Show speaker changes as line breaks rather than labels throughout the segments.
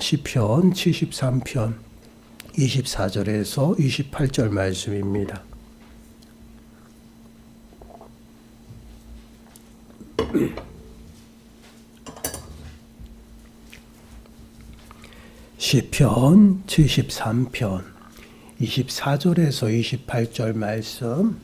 시편 73편 24절에서 28절 말씀입니다. 시편 73편 24절에서 28절 말씀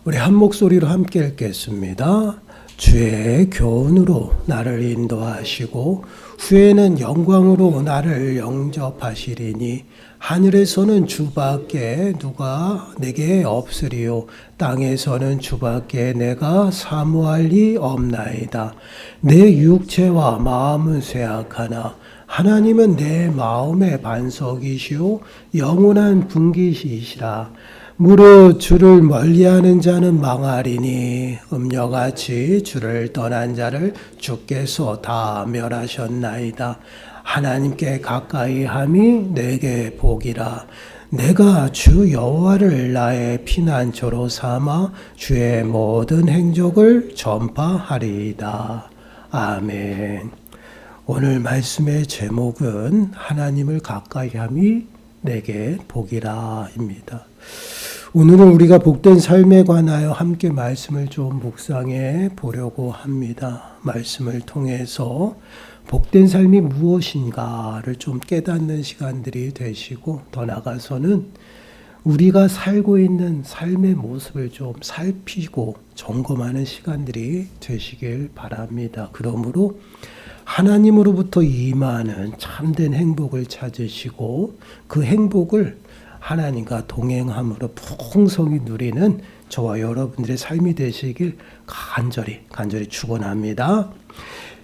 우리 한 목소리로 함께 읽겠습니다. 주의 교훈으로 나를 인도하시고 후에는 영광으로 나를 영접하시리니 하늘에서는 주밖에 누가 내게 없으리요 땅에서는 주밖에 내가 사모할 리 없나이다. 내 육체와 마음은 쇠약하나 하나님은 내 마음의 반석이시오 영원한 분기시시라. 무릇 주를 멀리하는 자는 망하리니 음녀같이 주를 떠난 자를 주께서 다 멸하셨나이다. 하나님께 가까이 함이 내게 복이라. 내가 주 여호와를 나의 피난처로 삼아 주의 모든 행적을 전파하리이다. 아멘. 오늘 말씀의 제목은 하나님을 가까이 함이 내게 복이라입니다. 오늘은 우리가 복된 삶에 관하여 함께 말씀을 좀 묵상해 보려고 합니다. 말씀을 통해서 복된 삶이 무엇인가를 좀 깨닫는 시간들이 되시고 더 나아가서는 우리가 살고 있는 삶의 모습을 좀 살피고 점검하는 시간들이 되시길 바랍니다. 그러므로 하나님으로부터 임하는 참된 행복을 찾으시고 그 행복을 하나님과 동행함으로 풍성히 누리는 저와 여러분들의 삶이 되시길 간절히 축원합니다.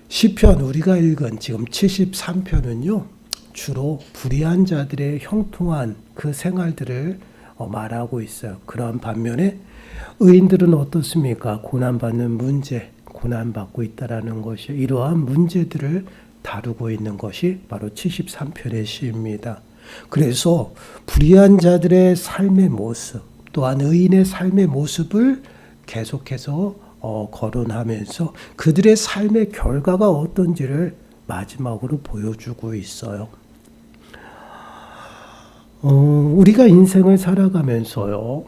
시편 우리가 읽은 지금 73편은요. 주로 불의한 자들의 형통한 그 생활들을 말하고 있어요. 그러한 반면에 의인들은 어떻습니까? 고난받는 문제, 고난받고 있다라는 것이 이러한 문제들을 다루고 있는 것이 바로 73편의 시입니다. 그래서 불의한 자들의 삶의 모습 또한 의인의 삶의 모습을 계속해서 거론하면서 그들의 삶의 결과가 어떤지를 마지막으로 보여주고 있어요. 우리가 인생을 살아가면서요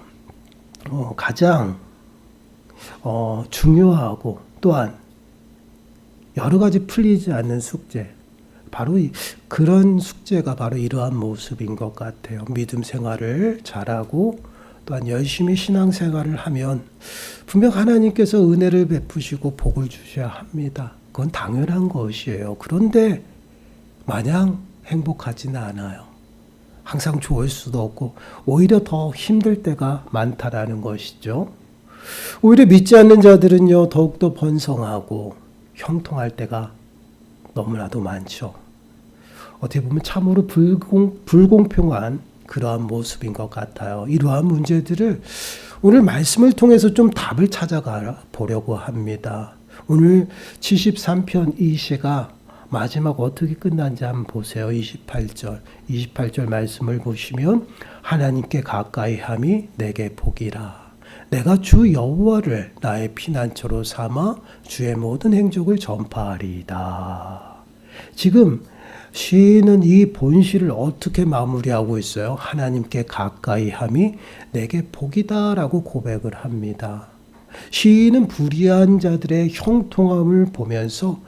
가장 중요하고 또한 여러 가지 풀리지 않는 숙제 바로 그런 숙제가 바로 이러한 모습인 것 같아요. 믿음 생활을 잘하고 또한 열심히 신앙생활을 하면 분명 하나님께서 은혜를 베푸시고 복을 주셔야 합니다. 그건 당연한 것이에요. 그런데 마냥 행복하지는 않아요. 항상 좋을 수도 없고 오히려 더 힘들 때가 많다라는 것이죠. 오히려 믿지 않는 자들은요 더욱더 번성하고 형통할 때가 너무나도 많죠. 어떻게 보면 참으로 불공평한 그러한 모습인 것 같아요. 이러한 문제들을 오늘 말씀을 통해서 좀 답을 찾아가 보려고 합니다. 오늘 73편 이 시가 마지막 어떻게 끝난지 한번 보세요. 28절 말씀을 보시면 하나님께 가까이 함이 내게 복이라. 내가 주 여호와를 나의 피난처로 삼아 주의 모든 행적을 전파하리이다. 지금 시인은 이 본시를 어떻게 마무리하고 있어요? 하나님께 가까이 함이 내게 복이다라고 고백을 합니다. 시인은 불의한 자들의 형통함을 보면서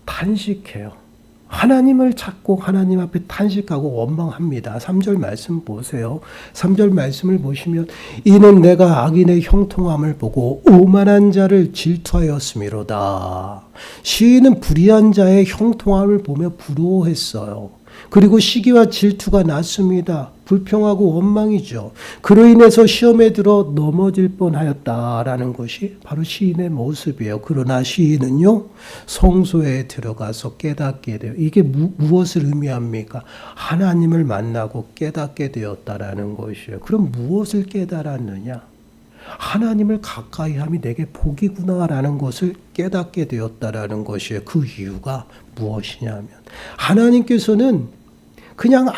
탄식해요. 하나님을 찾고 하나님 앞에 탄식하고 원망합니다. 3절 말씀 보세요. 3절 말씀을 보시면 이는 내가 악인의 형통함을 보고 오만한 자를 질투하였음이로다. 시인은 불의한 자의 형통함을 보며 부러워했어요. 그리고 시기와 질투가 났습니다. 불평하고 원망이죠. 그로 인해서 시험에 들어 넘어질 뻔하였다라는 것이 바로 시인의 모습이에요. 그러나 시인은요 성소에 들어가서 깨닫게 돼요. 이게 무엇을 의미합니까? 하나님을 만나고 깨닫게 되었다라는 것이에요. 그럼 무엇을 깨달았느냐? 하나님을 가까이 함이 내게 복이구나라는 것을 깨닫게 되었다라는 것이에요. 그 이유가 무엇이냐면 하나님께서는 그냥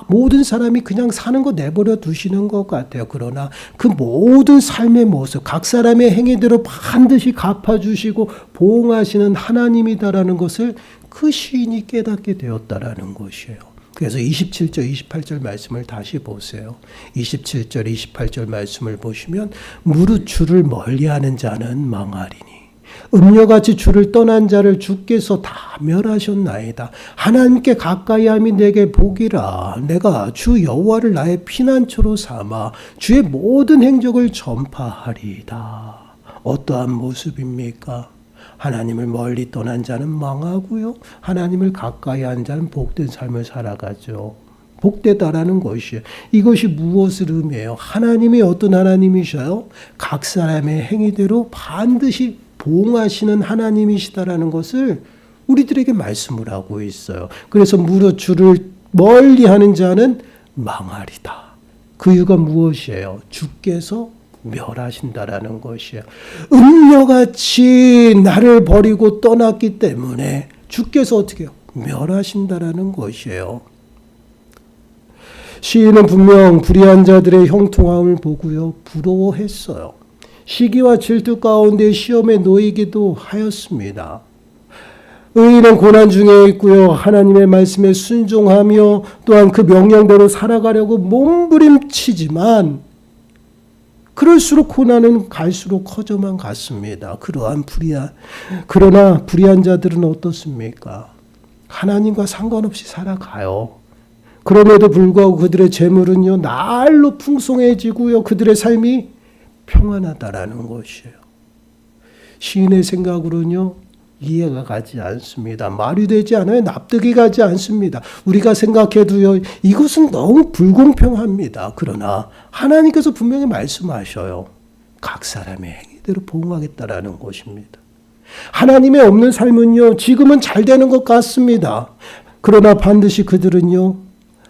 모든 사람이 그냥 사는 거 내버려 두시는 것 같아요. 그러나 그 모든 삶의 모습, 각 사람의 행위대로 반드시 갚아주시고 보응하시는 하나님이다라는 것을 그 시인이 깨닫게 되었다라는 것이에요. 그래서 27절, 28절 말씀을 다시 보세요. 27절, 28절 말씀을 보시면 무릇 주를 멀리하는 자는 망하리니 음녀같이 주를 떠난 자를 주께서 다 멸하셨나이다. 하나님께 가까이함이 내게 복이라. 내가 주 여호와를 나의 피난처로 삼아 주의 모든 행적을 전파하리이다. 어떠한 모습입니까? 하나님을 멀리 떠난 자는 망하고요. 하나님을 가까이 한 자는 복된 삶을 살아가죠. 복되다라는 것이에요. 이것이 무엇을 의미해요? 하나님이 어떤 하나님이셔요? 각 사람의 행위대로 반드시 보응하시는 하나님이시다라는 것을 우리들에게 말씀을 하고 있어요. 그래서 무릇 주를 멀리하는 자는 망하리다. 그 이유가 무엇이에요? 주께서 멸하신다라는 것이에요. 음녀같이 나를 버리고 떠났기 때문에 주께서 어떻게 해요? 멸하신다라는 것이에요. 시인은 분명 불의한 자들의 형통함을 보고요, 부러워했어요. 시기와 질투 가운데 시험에 놓이기도 하였습니다. 의인은 고난 중에 있고요, 하나님의 말씀에 순종하며 또한 그 명령대로 살아가려고 몸부림치지만 그럴수록 고난은 갈수록 커져만 갔습니다. 그러나 불의한 자들은 어떻습니까? 하나님과 상관없이 살아가요. 그럼에도 불구하고 그들의 재물은요, 날로 풍성해지고요, 그들의 삶이 평안하다라는 것이에요. 시인의 생각으로는요, 이해가 가지 않습니다. 말이 되지 않아요. 납득이 가지 않습니다. 우리가 생각해도요, 이것은 너무 불공평합니다. 그러나 하나님께서 분명히 말씀하셔요. 각 사람의 행위대로 보응하겠다라는 것입니다. 하나님의 없는 삶은요, 지금은 잘 되는 것 같습니다. 그러나 반드시 그들은요,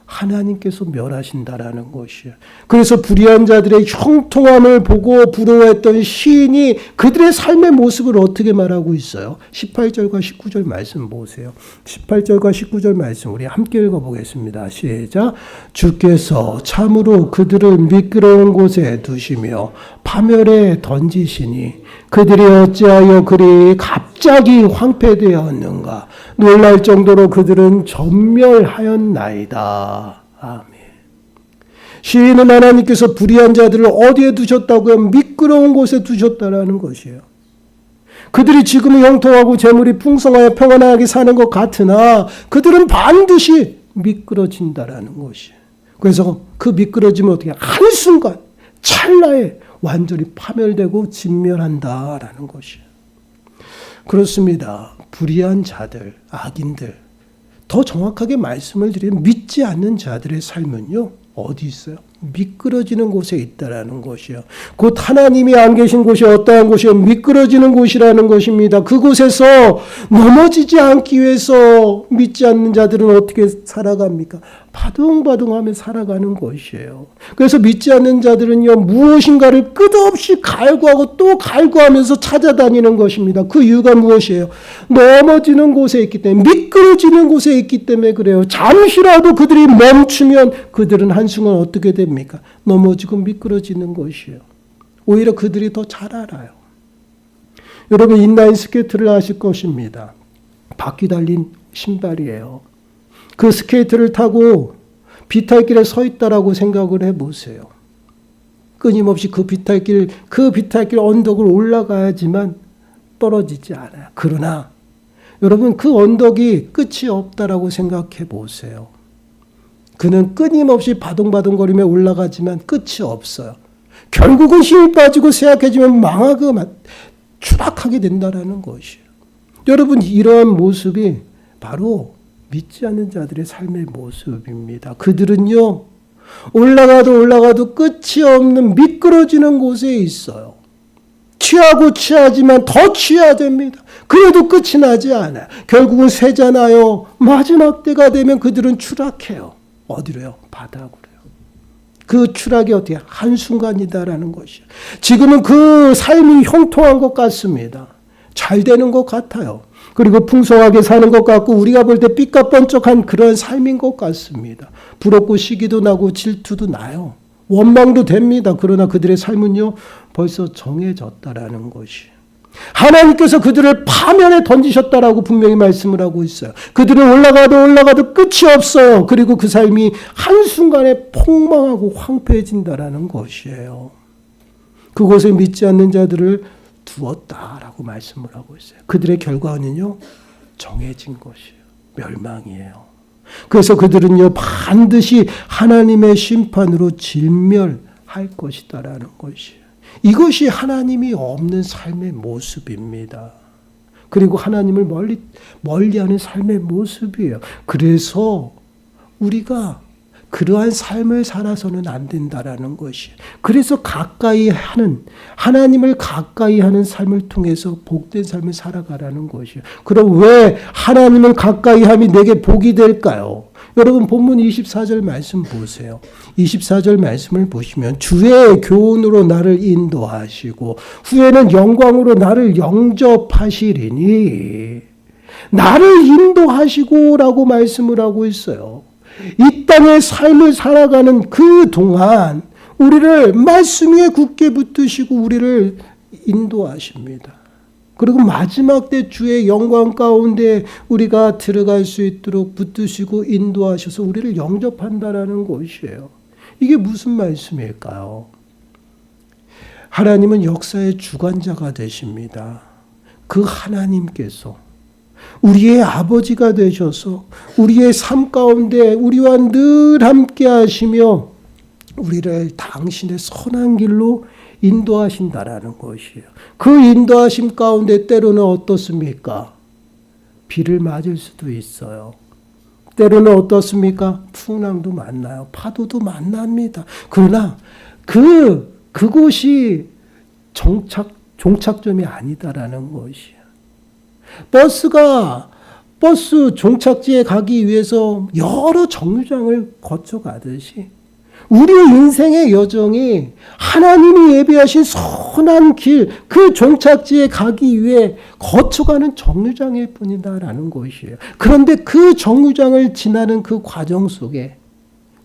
하나님께서 멸하신다라는 것이에요. 그래서 불의한 자들의 형통함을 보고 부러워했던 시인이 그들의 삶의 모습을 어떻게 말하고 있어요? 18절과 19절 말씀 보세요. 18절과 19절 말씀 우리 함께 읽어보겠습니다. 시작. 주께서 참으로 그들을 미끄러운 곳에 두시며 파멸에 던지시니 그들이 어찌하여 그리 갑자기 황폐되었는가. 놀랄 정도로 그들은 전멸하였나이다. 아멘. 시인은 하나님께서 불의한 자들을 어디에 두셨다고요? 미끄러운 곳에 두셨다라는 것이에요. 그들이 지금은 형통하고 재물이 풍성하여 평안하게 사는 것 같으나 그들은 반드시 미끄러진다라는 것이에요. 그래서 그 미끄러짐을 어떻게 한순간 찰나에 완전히 파멸되고 진멸한다라는 것이에요. 그렇습니다. 불의한 자들, 악인들, 더 정확하게 말씀을 드리면 믿지 않는 자들의 삶은요, 어디 있어요? 미끄러지는 곳에 있다라는 것이요. 곧 하나님이 안 계신 곳이 어떠한 곳이요? 미끄러지는 곳이라는 것입니다. 그곳에서 넘어지지 않기 위해서 믿지 않는 자들은 어떻게 살아갑니까? 바둥바둥하며 살아가는 것이에요. 그래서 믿지 않는 자들은요, 무엇인가를 끝없이 갈구하고 또 갈구하면서 찾아다니는 것입니다. 그 이유가 무엇이에요? 넘어지는 곳에 있기 때문에, 미끄러지는 곳에 있기 때문에 그래요. 잠시라도 그들이 멈추면 그들은 한순간 어떻게 됩니까? 넘어지고 미끄러지는 것이에요. 오히려 그들이 더 잘 알아요. 여러분, 인라인 스케이트를 아실 것입니다. 바퀴 달린 신발이에요. 그 스케이트를 타고 비탈길에 서 있다라고 생각을 해보세요. 끊임없이 그 비탈길 언덕을 올라가야지만 떨어지지 않아요. 그러나 여러분, 그 언덕이 끝이 없다라고 생각해 보세요. 그는 끊임없이 바둥바둥거리며 올라가지만 끝이 없어요. 결국은 힘이 빠지고 쇠약해지면 망하고 추락하게 된다라는 것이에요. 여러분, 이러한 모습이 바로 믿지 않는 자들의 삶의 모습입니다. 그들은요, 올라가도 끝이 없는 미끄러지는 곳에 있어요. 취하고 취하지만 더 취해야 됩니다. 그래도 끝이 나지 않아요. 결국은 새잖아요. 마지막 때가 되면 그들은 추락해요. 어디로요? 바닥으로요. 그 추락이 어떻게 한순간이다라는 것이에요. 지금은 그 삶이 형통한 것 같습니다. 잘 되는 것 같아요. 그리고 풍성하게 사는 것 같고 우리가 볼 때 삐까뻔쩍한 그런 삶인 것 같습니다. 부럽고 시기도 나고 질투도 나요. 원망도 됩니다. 그러나 그들의 삶은요, 벌써 정해졌다라는 것이에요. 하나님께서 그들을 파면에 던지셨다라고 분명히 말씀을 하고 있어요. 그들은 올라가도 끝이 없어요. 그리고 그 삶이 한순간에 폭망하고 황폐해진다라는 것이에요. 그곳에 믿지 않는 자들을 두었다라고 말씀을 하고 있어요. 그들의 결과는요, 정해진 것이에요. 멸망이에요. 그래서 그들은요, 반드시 하나님의 심판으로 진멸할 것이다라는 것이에요. 이것이 하나님이 없는 삶의 모습입니다. 그리고 하나님을 멀리하는 삶의 모습이에요. 그래서 우리가 그러한 삶을 살아서는 안 된다라는 것이에요. 그래서 하나님을 가까이 하는 삶을 통해서 복된 삶을 살아가라는 것이에요. 그럼 왜 하나님을 가까이 함이 내게 복이 될까요? 여러분 본문 24절 말씀 보세요. 24절 말씀을 보시면 주의 교훈으로 나를 인도하시고 후에는 영광으로 나를 영접하시리니, 나를 인도하시고라고 말씀을 하고 있어요. 이 땅의 삶을 살아가는 그 동안 우리를 말씀 위에 굳게 붙드시고 우리를 인도하십니다. 그리고 마지막 때 주의 영광 가운데 우리가 들어갈 수 있도록 붙드시고 인도하셔서 우리를 영접한다라는 것이에요. 이게 무슨 말씀일까요? 하나님은 역사의 주관자가 되십니다. 그 하나님께서 우리의 아버지가 되셔서 우리의 삶 가운데 우리와 늘 함께 하시며 우리를 당신의 선한 길로 인도하신다라는 것이에요. 그 인도하심 가운데 때로는 어떻습니까? 비를 맞을 수도 있어요. 때로는 어떻습니까? 풍랑도 만나요. 파도도 만납니다. 그러나 그곳이 종착점이 아니다라는 것이에요. 버스 종착지에 가기 위해서 여러 정류장을 거쳐가듯이 우리의 인생의 여정이 하나님이 예비하신 선한 길, 그 종착지에 가기 위해 거쳐가는 정류장일 뿐이다라는 것이에요. 그런데 그 정류장을 지나는 그 과정 속에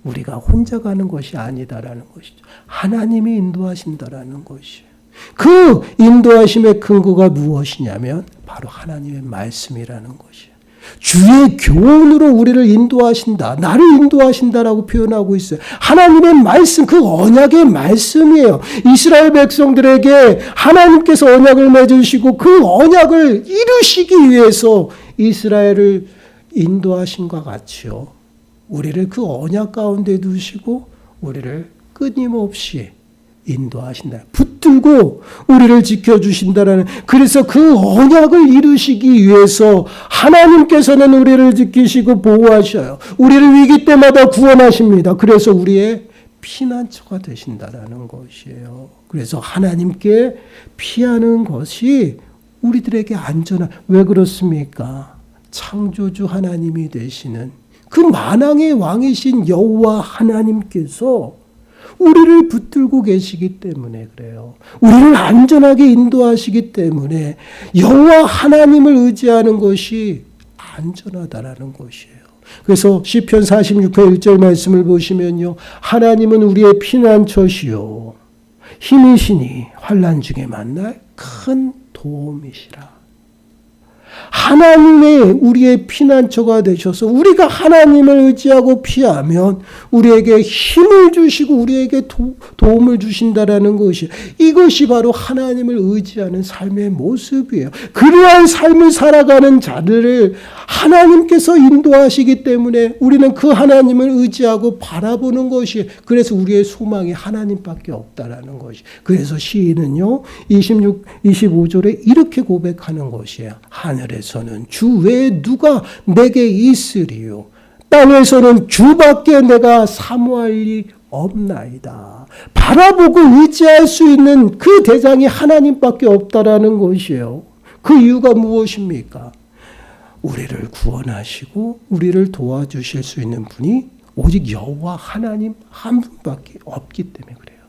우리가 혼자 가는 것이 아니다라는 것이죠. 하나님이 인도하신다라는 것이에요. 그 인도하심의 근거가 무엇이냐면 바로 하나님의 말씀이라는 것이에요. 주의 교훈으로 우리를 인도하신다, 나를 인도하신다라고 표현하고 있어요. 하나님의 말씀, 그 언약의 말씀이에요. 이스라엘 백성들에게 하나님께서 언약을 맺으시고 그 언약을 이루시기 위해서 이스라엘을 인도하신과 같이요, 우리를 그 언약 가운데 두시고 우리를 끊임없이 인도하신다. 붙들고 우리를 지켜주신다라는, 그래서 그 언약을 이루시기 위해서 하나님께서는 우리를 지키시고 보호하셔요. 우리를 위기 때마다 구원하십니다. 그래서 우리의 피난처가 되신다라는 것이에요. 그래서 하나님께 피하는 것이 우리들에게 안전한, 왜 그렇습니까? 창조주 하나님이 되시는 그 만왕의 왕이신 여호와 하나님께서 우리를 붙들고 계시기 때문에 그래요. 우리를 안전하게 인도하시기 때문에 여호와 하나님을 의지하는 것이 안전하다라는 것이에요. 그래서 시편 46편 1절 말씀을 보시면요, 하나님은 우리의 피난처시요 힘이시니 환난 중에 만날 큰 도움이시라. 하나님의 우리의 피난처가 되셔서 우리가 하나님을 의지하고 피하면 우리에게 힘을 주시고 우리에게 도움을 주신다라는 것이, 이것이 바로 하나님을 의지하는 삶의 모습이에요. 그러한 삶을 살아가는 자들을 하나님께서 인도하시기 때문에 우리는 그 하나님을 의지하고 바라보는 것이, 그래서 우리의 소망이 하나님밖에 없다라는 것이. 그래서 시인은요 25절에 이렇게 고백하는 것이에요. 하늘에서는 주 외에 누가 내게 있으리요, 땅에서는 주밖에 내가 사모할 일이 없나이다. 바라보고 의지할 수 있는 그 대상이 하나님밖에 없다라는 것이에요. 그 이유가 무엇입니까? 우리를 구원하시고 우리를 도와주실 수 있는 분이 오직 여호와 하나님 한 분밖에 없기 때문에 그래요.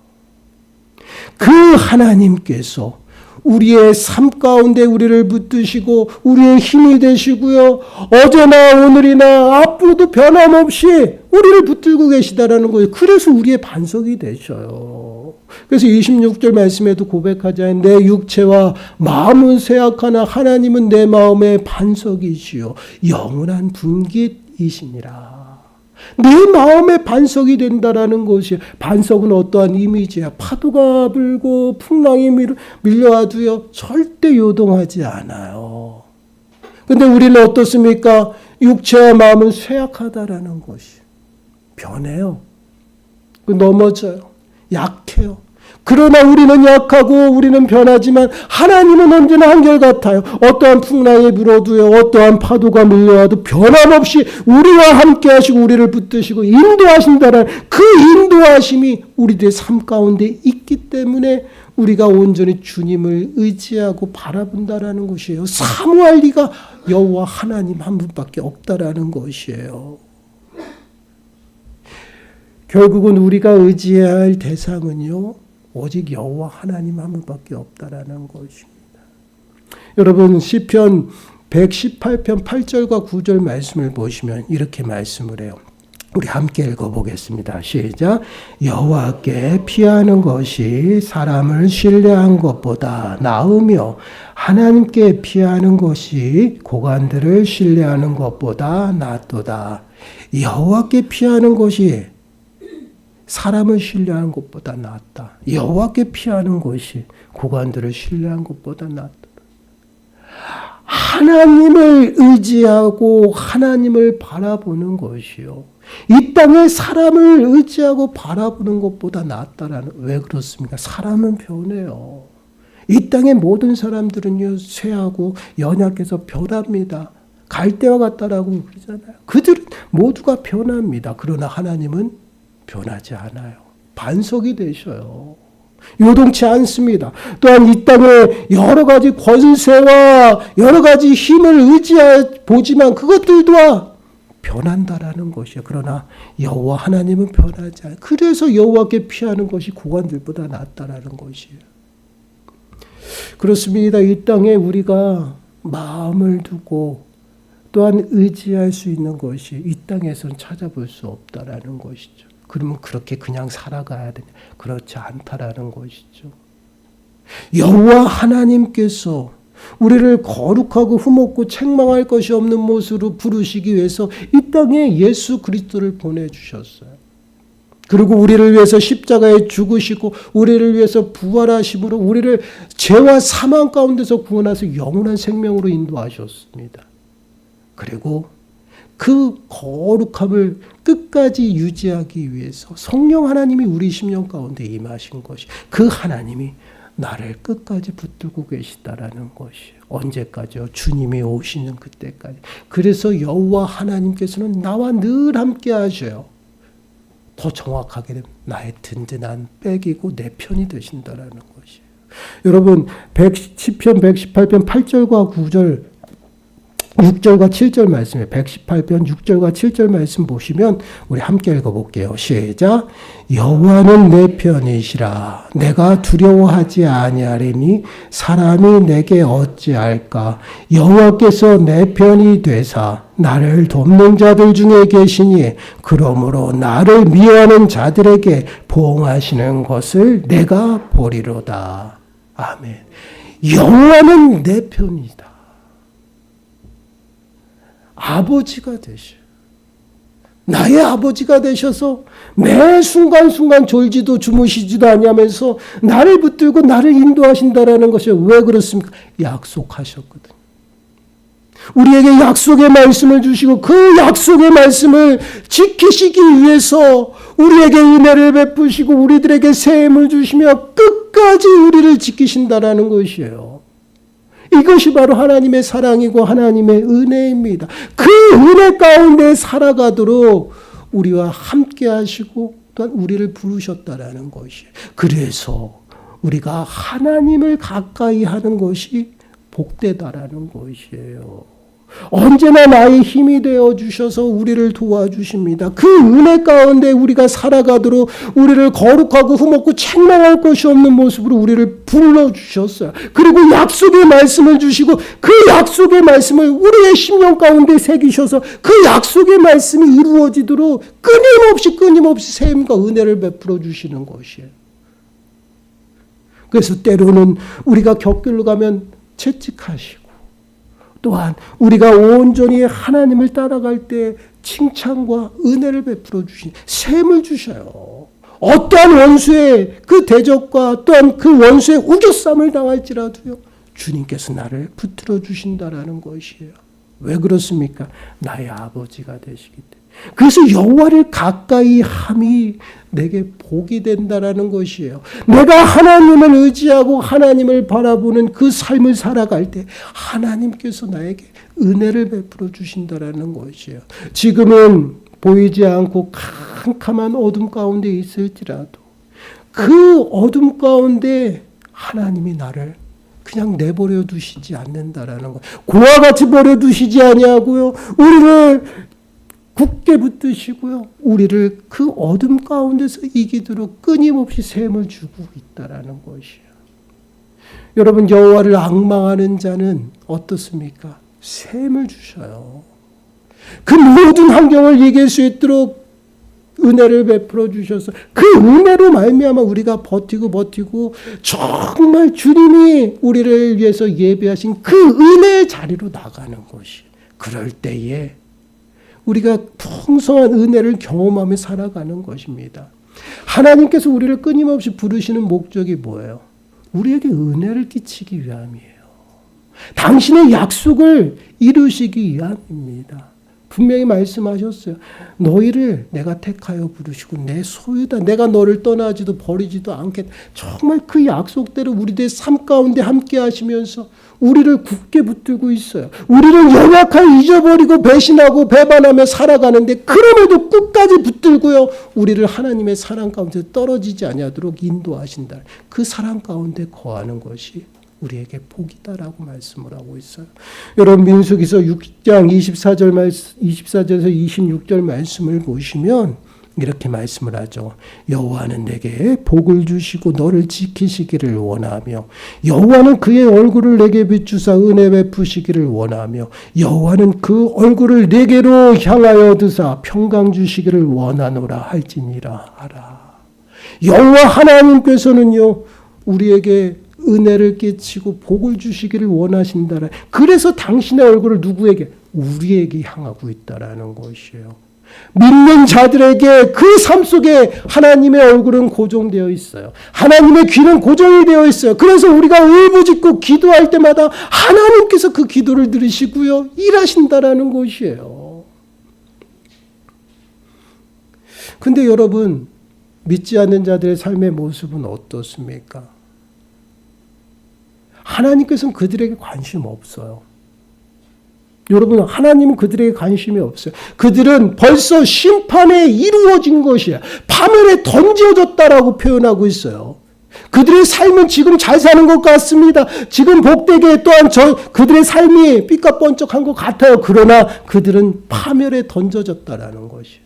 그 하나님께서 우리의 삶 가운데 우리를 붙드시고 우리의 힘이 되시고요. 어제나 오늘이나 앞으로도 변함없이 우리를 붙들고 계시다라는 거예요. 그래서 우리의 반석이 되셔요. 그래서 26절 말씀에도 고백하자. 내 육체와 마음은 쇠약하나 하나님은 내 마음의 반석이시요 영원한 분깃이시니라. 내 마음의 반석이 된다라는 것이, 반석은 어떠한 이미지야. 파도가 불고 풍랑이 밀려와도요 절대 요동하지 않아요. 근데 우리는 어떻습니까? 육체와 마음은 쇠약하다라는 것이 변해요. 넘어져요. 약해요. 그러나 우리는 약하고 우리는 변하지만 하나님은 언제나 한결같아요. 어떠한 풍랑이 불어도요, 어떠한 파도가 밀려와도 변함없이 우리와 함께 하시고 우리를 붙드시고 인도하신다는 그 인도하심이 우리들의 삶 가운데 있기 때문에 우리가 온전히 주님을 의지하고 바라본다라는 것이에요. 사모할 리가 여호와 하나님 한 분밖에 없다라는 것이에요. 결국은 우리가 의지해야 할 대상은요, 오직 여호와 하나님 한 분밖에 없다라는 것입니다. 여러분, 시편 118편 8절과 9절 말씀을 보시면 이렇게 말씀을 해요. 우리 함께 읽어보겠습니다. 시작. 여호와께 피하는 것이 사람을 신뢰한 것보다 나으며 하나님께 피하는 것이 고관들을 신뢰하는 것보다 낫도다. 여호와께 피하는 것이 사람을 신뢰하는 것보다 낫다. 여호와께 피하는 것이 고관들을 신뢰한 것보다 낫다. 하나님을 의지하고 하나님을 바라보는 것이요, 이 땅에 사람을 의지하고 바라보는 것보다 낫다라는. 왜 그렇습니까? 사람은 변해요. 이 땅의 모든 사람들은요 쇠하고 연약해서 변합니다. 갈대와 같다라고 그러잖아요. 그들은 모두가 변합니다. 그러나 하나님은 변하지 않아요. 반석이 되셔요. 요동치 않습니다. 또한 이 땅에 여러 가지 권세와 여러 가지 힘을 의지해 보지만 그것들도 변한다라는 것이에요. 그러나 여호와 하나님은 변하지 않아요. 그래서 여호와께 피하는 것이 고관들보다 낫다라는 것이에요. 그렇습니다. 이 땅에 우리가 마음을 두고 또한 의지할 수 있는 것이 이 땅에서는 찾아볼 수 없다라는 것이죠. 그러면 그렇게 그냥 살아가야 되냐? 그렇지 않다라는 것이죠. 여호와 하나님께서 우리를 거룩하고 흠없고 책망할 것이 없는 모습으로 부르시기 위해서 이 땅에 예수 그리스도를 보내주셨어요. 그리고 우리를 위해서 십자가에 죽으시고 우리를 위해서 부활하심으로 우리를 죄와 사망 가운데서 구원하셔서 영원한 생명으로 인도하셨습니다. 그리고 그 거룩함을 끝까지 유지하기 위해서 성령 하나님이 우리 심령 가운데 임하신 것이, 그 하나님이 나를 끝까지 붙들고 계시다라는 것이에요. 언제까지요? 주님이 오시는 그때까지. 그래서 여호와 하나님께서는 나와 늘 함께 하셔요. 더 정확하게 되면 나의 든든한 백이고 내 편이 되신다라는 것이에요. 여러분, 시편 118편 8절과 9절 6절과 7절 말씀에 118편 6절과 7절 말씀 보시면 우리 함께 읽어볼게요. 시작. 여호와는 내 편이시라. 내가 두려워하지 아니하리니 사람이 내게 어찌할까. 여호와께서 내 편이 되사 나를 돕는 자들 중에 계시니 그러므로 나를 미워하는 자들에게 보응하시는 것을 내가 보리로다. 아멘. 여호와는 내 편이다. 아버지가 되셔. 나의 아버지가 되셔서 매 순간순간 졸지도 주무시지도 아니하면서 나를 붙들고 나를 인도하신다라는 것이에요. 왜 그렇습니까? 약속하셨거든요. 우리에게 약속의 말씀을 주시고 그 약속의 말씀을 지키시기 위해서 우리에게 은혜를 베푸시고 우리들에게 새 힘을 주시며 끝까지 우리를 지키신다라는 것이에요. 이것이 바로 하나님의 사랑이고 하나님의 은혜입니다. 그 은혜 가운데 살아가도록 우리와 함께 하시고 또한 우리를 부르셨다라는 것이에요. 그래서 우리가 하나님을 가까이 하는 것이 복되다라는 것이에요. 언제나 나의 힘이 되어 주셔서 우리를 도와주십니다. 그 은혜 가운데 우리가 살아가도록 우리를 거룩하고 흠없고 책망할 것이 없는 모습으로 우리를 불러주셨어요. 그리고 약속의 말씀을 주시고 그 약속의 말씀을 우리의 심령 가운데 새기셔서 그 약속의 말씀이 이루어지도록 끊임없이 세임과 은혜를 베풀어 주시는 것이에요. 그래서 때로는 우리가 곁길로 가면 채찍하시고 또한 우리가 온전히 하나님을 따라갈 때 칭찬과 은혜를 베풀어 주신 셈을 주셔요. 어떠한 원수의 그 대적과 또한 그 원수의 우겨쌈을 당할지라도요. 주님께서 나를 붙들어 주신다라는 것이에요. 왜 그렇습니까? 나의 아버지가 되시기 때문에. 그래서 여호와를 가까이 함이 내게 복이 된다라는 것이에요. 내가 하나님을 의지하고 하나님을 바라보는 그 삶을 살아갈 때 하나님께서 나에게 은혜를 베풀어 주신다라는 것이에요. 지금은 보이지 않고 캄캄한 어둠 가운데 있을지라도 그 어둠 가운데 하나님이 나를 그냥 내버려 두시지 않는다라는 것. 고와 같이 버려 두시지 아니하고요. 우리를 굳게 붙드시고요. 우리를 그 어둠 가운데서 이기도록 끊임없이 셈을 주고 있다라는 것이에요. 여러분, 여호와를 앙망하는 자는 어떻습니까? 셈을 주셔요. 그 모든 환경을 이길 수 있도록 은혜를 베풀어 주셔서 그 은혜로 말미암아 우리가 버티고 정말 주님이 우리를 위해서 예배하신 그 은혜의 자리로 나가는 것이. 그럴 때에 우리가 풍성한 은혜를 경험하며 살아가는 것입니다. 하나님께서 우리를 끊임없이 부르시는 목적이 뭐예요? 우리에게 은혜를 끼치기 위함이에요. 당신의 약속을 이루시기 위함입니다. 분명히 말씀하셨어요. 너희를 내가 택하여 부르시고 내 소유다. 내가 너를 떠나지도 버리지도 않겠다. 정말 그 약속대로 우리들의 삶 가운데 함께 하시면서 우리를 굳게 붙들고 있어요. 우리는 연약하여 잊어버리고 배신하고 배반하며 살아가는데 그럼에도 끝까지 붙들고요. 우리를 하나님의 사랑 가운데 떨어지지 아니하도록 인도하신다. 그 사랑 가운데 거하는 것이 우리에게 복이다라고 말씀을 하고 있어요. 여러분, 민수기서 6장 24절에서 26절 말씀을 보시면 이렇게 말씀을 하죠. 여호와는 내게 복을 주시고 너를 지키시기를 원하며 여호와는 그의 얼굴을 내게 비추사 은혜 베푸시기를 원하며 여호와는 그 얼굴을 내게로 향하여 드사 평강 주시기를 원하노라 할지니라 하라. 여호와 하나님께서는요, 우리에게 은혜를 끼치고 복을 주시기를 원하신다라. 그래서 당신의 얼굴을 누구에게? 우리에게 향하고 있다라는 것이에요. 믿는 자들에게 그 삶 속에 하나님의 얼굴은 고정되어 있어요. 하나님의 귀는 고정이 되어 있어요. 그래서 우리가 울부짖고 기도할 때마다 하나님께서 그 기도를 들으시고요, 일하신다라는 것이에요. 근데 여러분, 믿지 않는 자들의 삶의 모습은 어떻습니까? 하나님께서는 그들에게 관심 없어요. 여러분, 하나님은 그들에게 관심이 없어요. 그들은 벌써 심판에 이루어진 것이야. 파멸에 던져졌다라고 표현하고 있어요. 그들의 삶은 지금 잘 사는 것 같습니다. 지금 복되게 또한 그들의 삶이 삐까뻔쩍한 것 같아요. 그러나 그들은 파멸에 던져졌다라는 것이에요.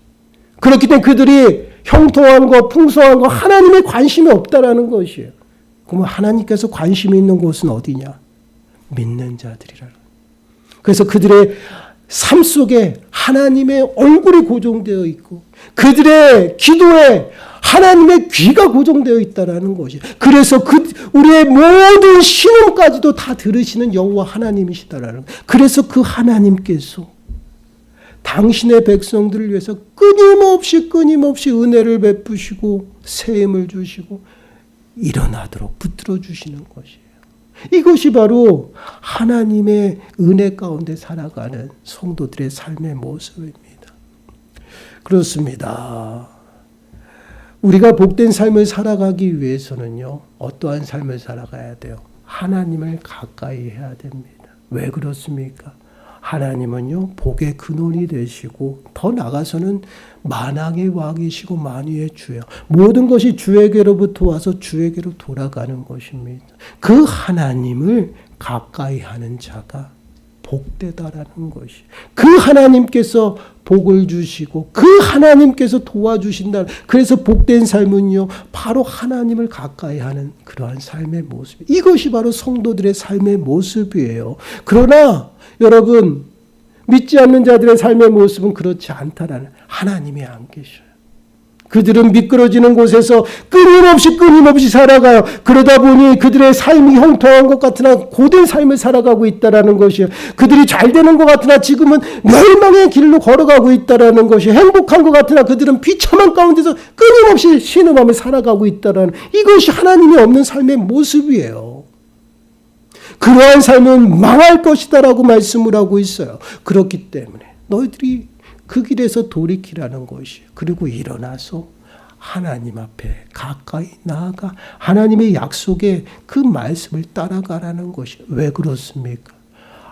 그렇기 때문에 그들이 형통한 것, 풍성한 것, 하나님의 관심이 없다라는 것이에요. 그러면 하나님께서 관심이 있는 곳은 어디냐? 믿는 자들이라. 그래서 그들의 삶 속에 하나님의 얼굴이 고정되어 있고 그들의 기도에 하나님의 귀가 고정되어 있다라는 것이. 그래서 우리의 모든 신음까지도 다 들으시는 여호와 하나님이시다라는. 그래서 그 하나님께서 당신의 백성들을 위해서 끊임없이 은혜를 베푸시고 세임을 주시고 일어나도록 붙들어 주시는 것이에요. 이것이 바로 하나님의 은혜 가운데 살아가는 성도들의 삶의 모습입니다. 그렇습니다. 우리가 복된 삶을 살아가기 위해서는요, 어떠한 삶을 살아가야 돼요? 하나님을 가까이 해야 됩니다. 왜 그렇습니까? 하나님은요, 복의 근원이 되시고 더 나아가서는 만왕의 왕이시고 만유의 주예요. 모든 것이 주에게로부터 와서 주에게로 돌아가는 것입니다. 그 하나님을 가까이 하는 자가 복되다라는 것이. 그 하나님께서 복을 주시고 그 하나님께서 도와주신다. 그래서 복된 삶은요, 바로 하나님을 가까이 하는 그러한 삶의 모습. 이것이 바로 성도들의 삶의 모습이에요. 그러나 여러분, 믿지 않는 자들의 삶의 모습은 그렇지 않다라는, 하나님이 안 계셔요. 그들은 미끄러지는 곳에서 끊임없이 살아가요. 그러다 보니 그들의 삶이 형통한 것 같으나 고된 삶을 살아가고 있다는 것이에요. 그들이 잘 되는 것 같으나 지금은 멸망의 길로 걸어가고 있다는 것이에요. 행복한 것 같으나 그들은 비참한 가운데서 끊임없이 신음하며 살아가고 있다는, 이것이 하나님이 없는 삶의 모습이에요. 그러한 삶은 망할 것이다라고 말씀을 하고 있어요. 그렇기 때문에 너희들이 그 길에서 돌이키라는 것이에요. 그리고 일어나서 하나님 앞에 가까이 나아가 하나님의 약속에 그 말씀을 따라가라는 것이에요. 왜 그렇습니까?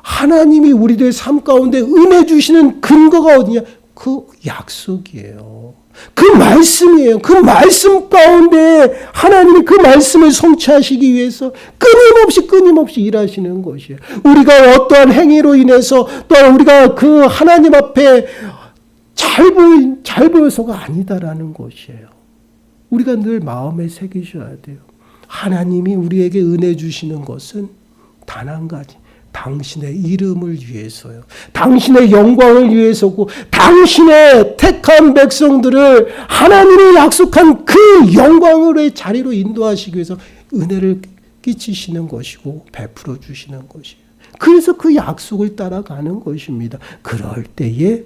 하나님이 우리들 삶 가운데 은혜 주시는 근거가 어디냐? 그 약속이에요. 그 말씀이에요. 그 말씀 가운데 하나님이 그 말씀을 성취하시기 위해서 끊임없이 일하시는 것이에요. 우리가 어떠한 행위로 인해서 또한 우리가 그 하나님 앞에 잘 보여서가 아니다라는 것이에요. 우리가 늘 마음에 새기셔야 돼요. 하나님이 우리에게 은혜 주시는 것은 단 한 가지. 당신의 이름을 위해서요. 당신의 영광을 위해서고 당신의 택한 백성들을 하나님이 약속한 그 영광의 자리로 인도하시기 위해서 은혜를 끼치시는 것이고 베풀어 주시는 것이에요. 그래서 그 약속을 따라가는 것입니다. 그럴 때에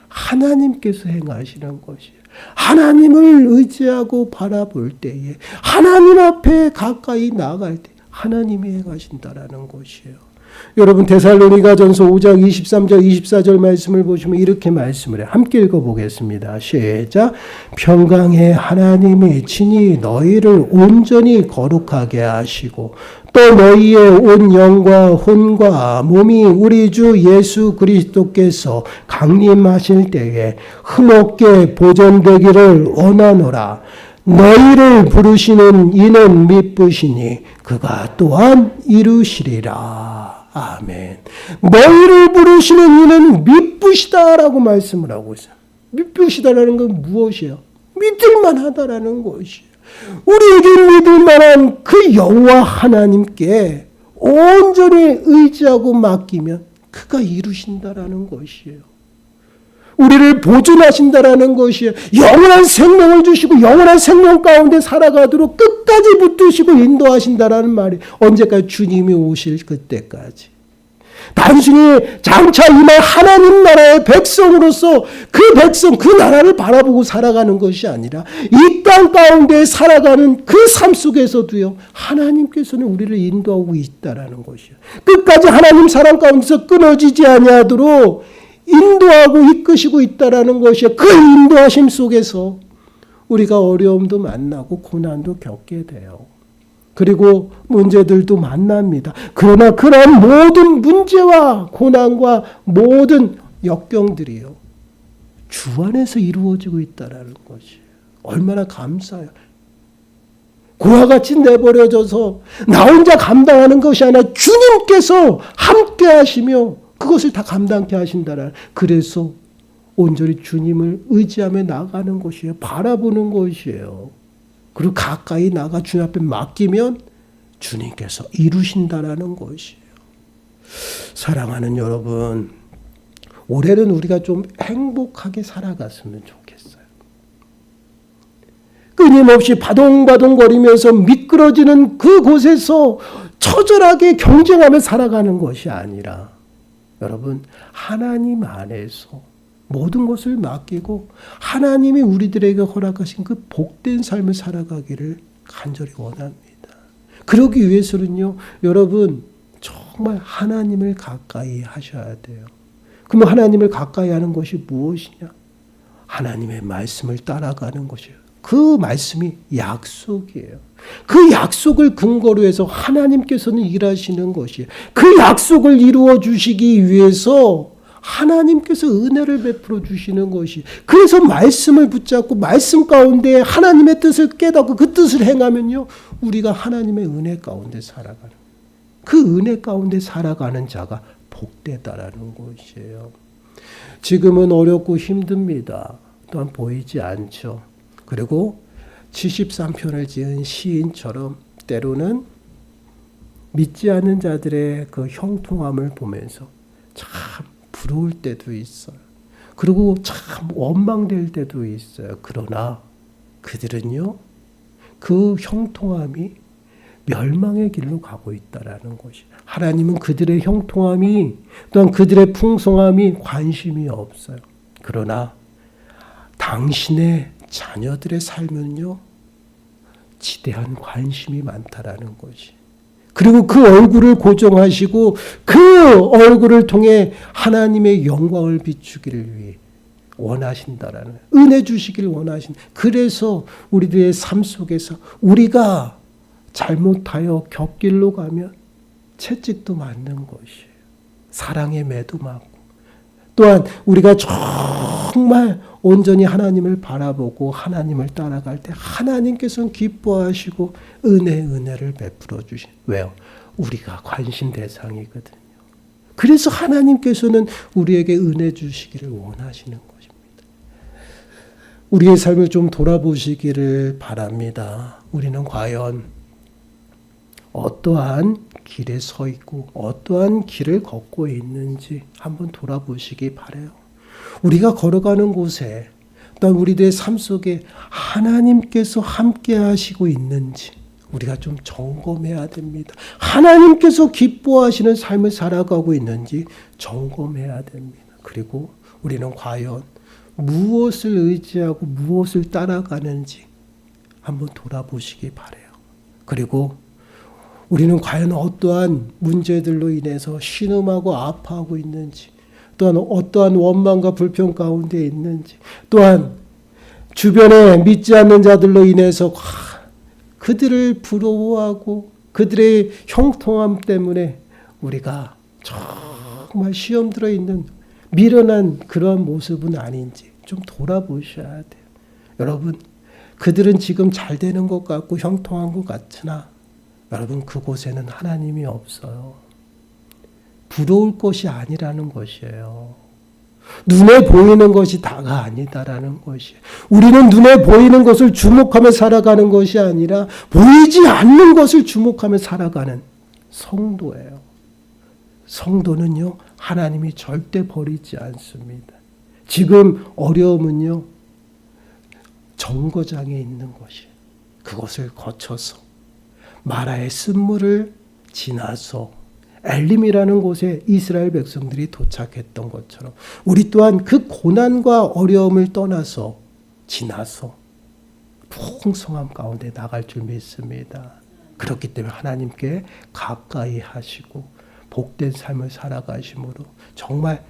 하나님께서 행하시는 것이에요. 하나님을 의지하고 바라볼 때에, 하나님 앞에 가까이 나아갈 때 하나님이 행하신다라는 것이에요. 여러분, 데살로니가전서 5장 23절 24절 말씀을 보시면 이렇게 말씀을 해요. 함께 읽어보겠습니다. 시작. 평강의 하나님이 친히 너희를 온전히 거룩하게 하시고 또 너희의 온 영과 혼과 몸이 우리 주 예수 그리스도께서 강림하실 때에 흠없게 보존되기를 원하노라. 너희를 부르시는 이는 미쁘시니 그가 또한 이루시리라. 아멘. 너희를 부르시는 이는 미쁘시다라고 말씀을 하고 있어요. 미쁘시다라는 건 무엇이에요? 믿을만하다라는 것이에요. 우리에게 믿을만한 그 여호와 하나님께 온전히 의지하고 맡기면 그가 이루신다라는 것이에요. 우리를 보존하신다라는 것이에요. 영원한 생명을 주시고 영원한 생명 가운데 살아가도록 끝까지 붙드시고 인도하신다라는 말이, 언제까지? 주님이 오실 그때까지. 단순히 장차 임할 하나님 나라의 백성으로서 그 백성, 그 나라를 바라보고 살아가는 것이 아니라 이 땅 가운데 살아가는 그 삶 속에서도요, 하나님께서는 우리를 인도하고 있다라는 것이에요. 끝까지 하나님 사랑 가운데서 끊어지지 아니하도록 인도하고 이끄시고 있다라는 것이에요. 그 인도하심 속에서 우리가 어려움도 만나고 고난도 겪게 돼요. 그리고 문제들도 만납니다. 그러나 그런 모든 문제와 고난과 모든 역경들이요, 주 안에서 이루어지고 있다라는 것이에요. 얼마나 감사해요. 고와 같이 내버려져서 나 혼자 감당하는 것이 아니라 주님께서 함께 하시며 그것을 다 감당케 하신다라. 그래서 온전히 주님을 의지하며 나가는 것이에요. 바라보는 것이에요. 그리고 가까이 나가 주님 앞에 맡기면 주님께서 이루신다라는 것이에요. 사랑하는 여러분, 올해는 우리가 좀 행복하게 살아갔으면 좋겠어요. 끊임없이 바동바동거리면서 미끄러지는 그곳에서 처절하게 경쟁하며 살아가는 것이 아니라, 여러분, 하나님 안에서 모든 것을 맡기고 하나님이 우리들에게 허락하신 그 복된 삶을 살아가기를 간절히 원합니다. 그러기 위해서는요, 여러분, 정말 하나님을 가까이 하셔야 돼요. 그러면 하나님을 가까이 하는 것이 무엇이냐? 하나님의 말씀을 따라가는 것이에요. 그 말씀이 약속이에요. 그 약속을 근거로 해서 하나님께서는 일하시는 것이에요. 그 약속을 이루어 주시기 위해서 하나님께서 은혜를 베풀어 주시는 것이, 그래서 말씀을 붙잡고 말씀 가운데 하나님의 뜻을 깨닫고 그 뜻을 행하면요, 우리가 하나님의 은혜 가운데 살아가는, 그 은혜 가운데 살아가는 자가 복되다라는 것이에요. 지금은 어렵고 힘듭니다. 또한 보이지 않죠. 그리고 73편을 지은 시인처럼 때로는 믿지 않는 자들의 그 형통함을 보면서 참 부러울 때도 있어요. 그리고 참 원망될 때도 있어요. 그러나 그들은요, 그 형통함이 멸망의 길로 가고 있다라는 것이. 하나님은 그들의 형통함이 또한 그들의 풍성함이 관심이 없어요. 그러나 당신의 자녀들의 삶은요, 지대한 관심이 많다라는 것이. 그리고 그 얼굴을 고정하시고 그 얼굴을 통해 하나님의 영광을 비추기를 위해 원하신다라는, 은혜 주시길 원하신. 그래서 우리들의 삶 속에서 우리가 잘못하여 곁길로 가면 채찍도 맞는 것이에요. 사랑의 매도 맞고, 또한 우리가 정말 온전히 하나님을 바라보고 하나님을 따라갈 때 하나님께서는 기뻐하시고 은혜를 베풀어 주신. 왜요? 우리가 관심 대상이거든요. 그래서 하나님께서는 우리에게 은혜 주시기를 원하시는 것입니다. 우리의 삶을 좀 돌아보시기를 바랍니다. 우리는 과연 어떠한 길에 서 있고 어떠한 길을 걷고 있는지 한번 돌아보시기 바라요. 우리가 걸어가는 곳에, 또한 우리들의 삶 속에 하나님께서 함께 하시고 있는지 우리가 좀 점검해야 됩니다. 하나님께서 기뻐하시는 삶을 살아가고 있는지 점검해야 됩니다. 그리고 우리는 과연 무엇을 의지하고 무엇을 따라가는지 한번 돌아보시기 바라요. 그리고 우리는 과연 어떠한 문제들로 인해서 신음하고 아파하고 있는지, 또한 어떠한 원망과 불평 가운데 있는지, 또한 주변에 믿지 않는 자들로 인해서 그들을 부러워하고 그들의 형통함 때문에 우리가 정말 시험 들어 있는 미련한 그러한 모습은 아닌지 좀 돌아보셔야 돼요. 여러분, 그들은 지금 잘 되는 것 같고 형통한 것 같으나 여러분, 그곳에는 하나님이 없어요. 부러울 것이 아니라는 것이에요. 눈에 보이는 것이 다가 아니다라는 것이에요. 우리는 눈에 보이는 것을 주목하며 살아가는 것이 아니라 보이지 않는 것을 주목하며 살아가는 성도예요. 성도는요, 하나님이 절대 버리지 않습니다. 지금 어려움은요, 정거장에 있는 것이에요. 그것을 거쳐서 마라의 쓴물을 지나서 엘림이라는 곳에 이스라엘 백성들이 도착했던 것처럼 우리 또한 그 고난과 어려움을 떠나서 지나서 풍성함 가운데 나갈 줄 믿습니다. 그렇기 때문에 하나님께 가까이 하시고 복된 삶을 살아가심으로 정말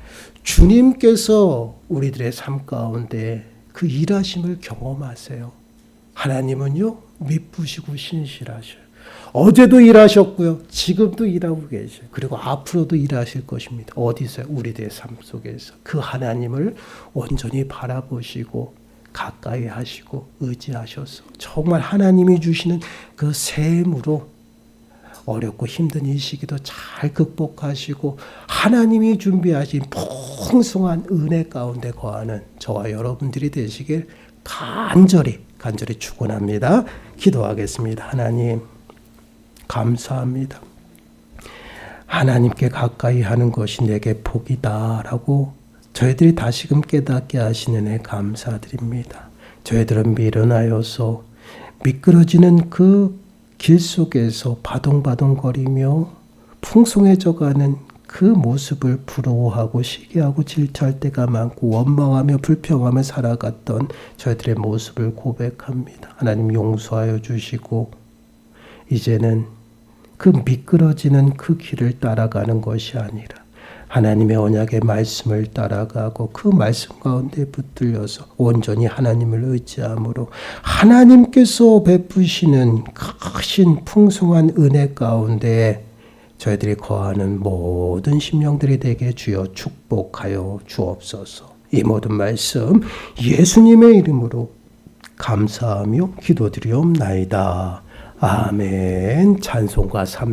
주님께서 우리들의 삶 가운데 그 일하심을 경험하세요. 하나님은요, 미쁘시고 신실하셔요. 어제도 일하셨고요. 지금도 일하고 계셔요. 그리고 앞으로도 일하실 것입니다. 어디서? 우리들의 삶 속에서. 그 하나님을 온전히 바라보시고 가까이 하시고 의지하셔서 정말 하나님이 주시는 그 셈으로 어렵고 힘든 이 시기도 잘 극복하시고 하나님이 준비하신 풍성한 은혜 가운데 거하는 저와 여러분들이 되시길 간절히 축원합니다. 기도하겠습니다. 하나님, 감사합니다. 하나님께 가까이 하는 것이 내게 복이다라고 저희들이 다시금 깨닫게 하시는 애 감사드립니다. 저희들은 미련하여서 미끄러지는 그 길 속에서 바동바동거리며 풍성해져가는 그 모습을 부러워하고 시기하고 질투할 때가 많고 원망하며 불평하며 살아갔던 저희들의 모습을 고백합니다. 하나님 용서하여 주시고 이제는 그 미끄러지는 그 길을 따라가는 것이 아니라 하나님의 언약의 말씀을 따라가고 그 말씀 가운데 붙들려서 온전히 하나님을 의지함으로 하나님께서 베푸시는 크신 풍성한 은혜 가운데 저희들이 거하는 모든 심령들이 되게 주여 축복하여 주옵소서. 이 모든 말씀 예수님의 이름으로 감사하며 기도드리옵나이다. 아멘. 찬송가 3